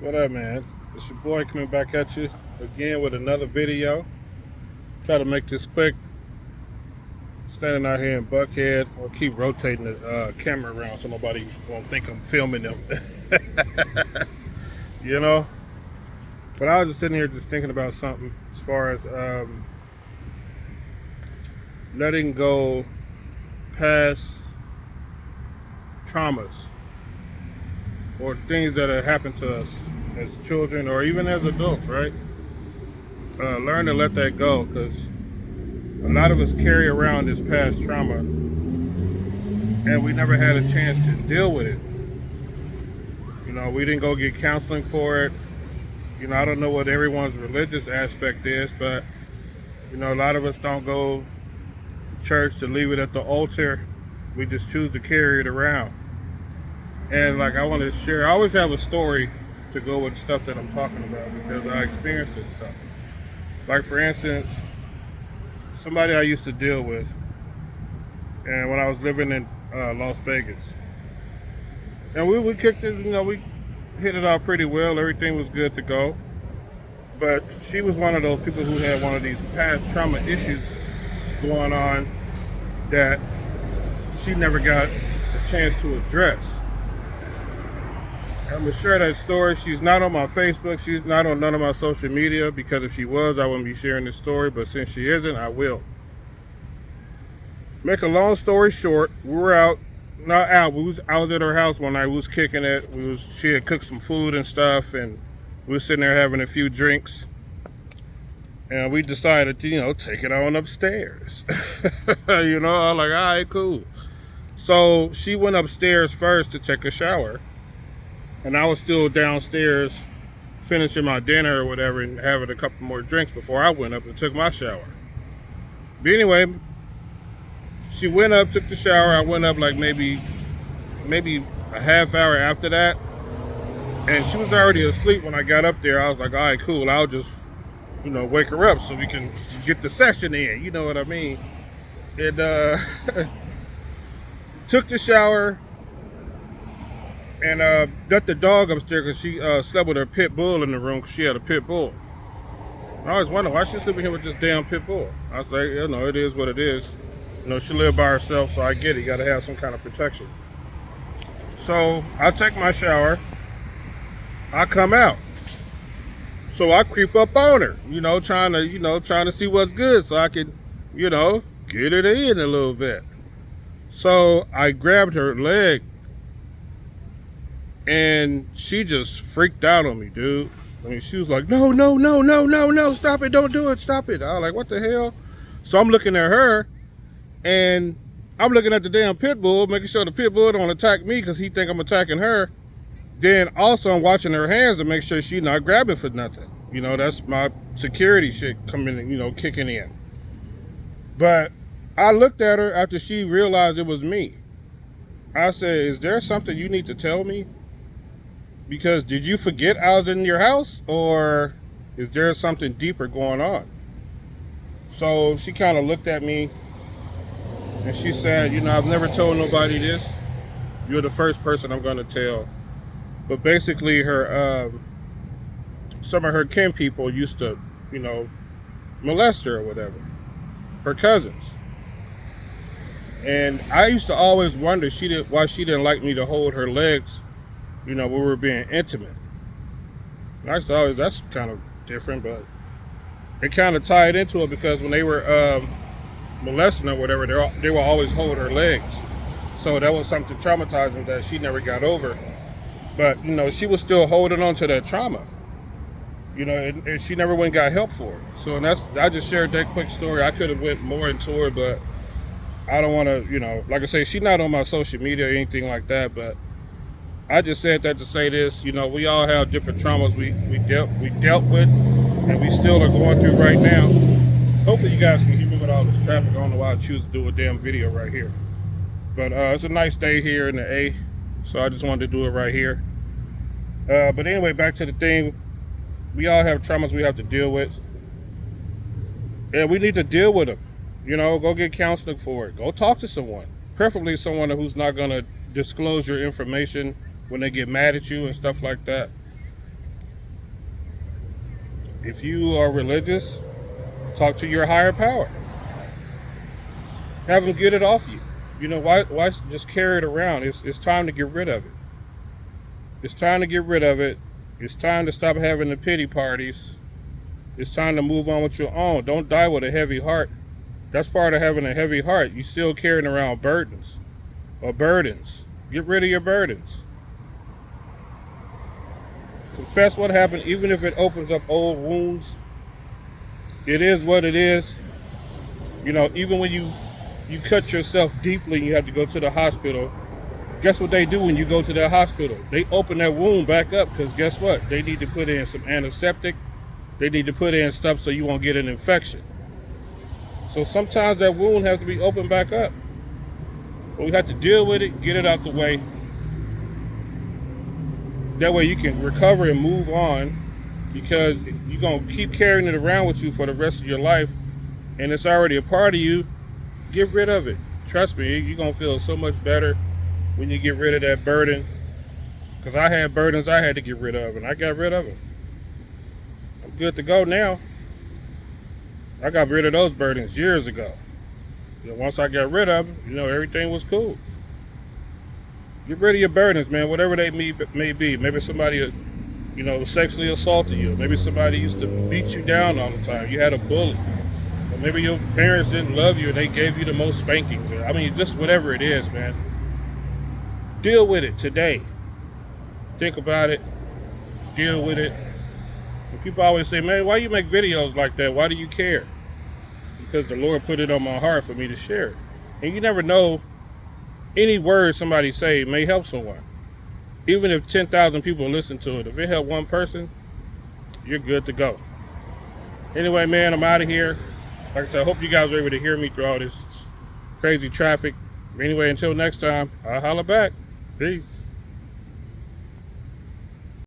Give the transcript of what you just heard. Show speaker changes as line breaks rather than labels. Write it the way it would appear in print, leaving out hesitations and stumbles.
What up, man? It's your boy coming back at you again with another video. Try to make this quick. Standing out here in Buckhead. I'll keep rotating the camera around so nobody won't think I'm filming them. You know? But I was just sitting here just thinking about something as far as letting go past traumas or things that have happened to us as children or even as adults, right? Learn to let that go, because a lot of us carry around this past trauma and we never had a chance to deal with it. You know, we didn't go get counseling for it. You know, I don't know what everyone's religious aspect is, but you know, a lot of us don't go to church to leave it at the altar. We just choose to carry it around. And like, I want to share, I always have a story to go with stuff that I'm talking about because I experienced this stuff. Like, for instance, somebody I used to deal with, and when I was living in Las Vegas, and we kicked it, you know, we hit it off pretty well. Everything was good to go. But she was one of those people who had one of these past trauma issues going on that she never got a chance to address. I'm gonna share that story. She's not on my Facebook. She's not on none of my social media, because if she was, I wouldn't be sharing this story. But since she isn't, I will. Make a long story short, we were out. Not out. I was at her house one night. We was kicking it. She had cooked some food and stuff, and we were sitting there having a few drinks. And we decided to, you know, take it on upstairs. You know, I was like, all right, cool. So she went upstairs first to take a shower. And I was still downstairs finishing my dinner or whatever and having a couple more drinks before I went up and took my shower. But anyway, she went up, took the shower. I went up like maybe a half hour after that. And she was already asleep when I got up there. I was like, all right, cool. I'll just, you know, wake her up so we can get the session in. You know what I mean? And took the shower. And got the dog upstairs because she slept with her pit bull in the room because she had a pit bull. I always wonder why she's sleeping here with this damn pit bull. I was like, you know, it is what it is. You know, she lived by herself, so I get it. You got to have some kind of protection. So I take my shower. I come out. So I creep up on her, you know, trying to see what's good so I can, you know, get it in a little bit. So I grabbed her leg. And she just freaked out on me, dude. I mean, she was like, no, stop it, don't do it, stop it. I was like, what the hell? So I'm looking at her, and I'm looking at the damn pit bull, making sure the pit bull don't attack me because he think I'm attacking her. Then also I'm watching her hands to make sure she's not grabbing for nothing. You know, that's my security shit coming in, you know, kicking in. But I looked at her after she realized it was me. I said, is there something you need to tell me? Because did you forget I was in your house, or is there something deeper going on? So she kind of looked at me and she said, you know, I've never told nobody this. You're the first person I'm going to tell. But basically her, some of her kin people used to, you know, molest her or whatever. Her cousins. And I used to always wonder why she didn't like me to hold her legs, you know, when we were being intimate. And I used to always, that's kind of different, but it kind of tied into it because when they were molesting her or whatever, they will always hold her legs. So that was something traumatizing that she never got over. But, you know, she was still holding on to that trauma. You know, and she never went and got help for it. So, and I just shared that quick story. I could have went more into it, but I don't want to, you know, like I say, she's not on my social media or anything like that, but I just said that to say this. You know, we all have different traumas we dealt with, and we still are going through right now. Hopefully you guys can hear me with all this traffic. I don't know why I choose to do a damn video right here. But it's a nice day here in the A, so I just wanted to do it right here. But anyway, back to the thing. We all have traumas we have to deal with, and we need to deal with them. You know, go get counseling for it. Go talk to someone. Preferably someone who's not going to disclose your information when they get mad at you and stuff like that. if you are religious, talk to your higher power. Have them get it off you. You know, why just carry it around? It's time to get rid of it. It's time to get rid of it. It's time to stop having the pity parties. It's time to move on with your own. Don't die with a heavy heart. That's part of having a heavy heart. You still carrying around burdens or burdens. Get rid of your burdens. Confess what happened, even if it opens up old wounds. It is what it is. You know, even when you cut yourself deeply and you have to go to the hospital, guess what they do when you go to the hospital? They open that wound back up, because guess what? They need to put in some antiseptic. They need to put in stuff so you won't get an infection. So sometimes that wound has to be opened back up. But we have to deal with it, get it out the way. That way you can recover and move on, because you're going to keep carrying it around with you for the rest of your life, and it's already a part of you. Get rid of it. Trust me, you're going to feel so much better when you get rid of that burden. Because I had burdens I had to get rid of, and I got rid of them. I'm good to go now. I got rid of those burdens years ago. You know, once I got rid of them, you know, everything was cool. Get rid of your burdens, man, whatever they may be. Maybe somebody, you know, sexually assaulted you. Maybe somebody used to beat you down all the time. You had a bully. Or maybe your parents didn't love you and they gave you the most spankings. I mean, just whatever it is, man. Deal with it today. Think about it. Deal with it. And people always say, man, why you make videos like that? Why do you care? Because the Lord put it on my heart for me to share it. And you never know, any word somebody say may help someone. Even if 10,000 people listen to it, if it helped one person, you're good to go. Anyway, man, I'm out of here. Like I said, I hope you guys were able to hear me through all this crazy traffic. Anyway, until next time, I'll holla back. Peace.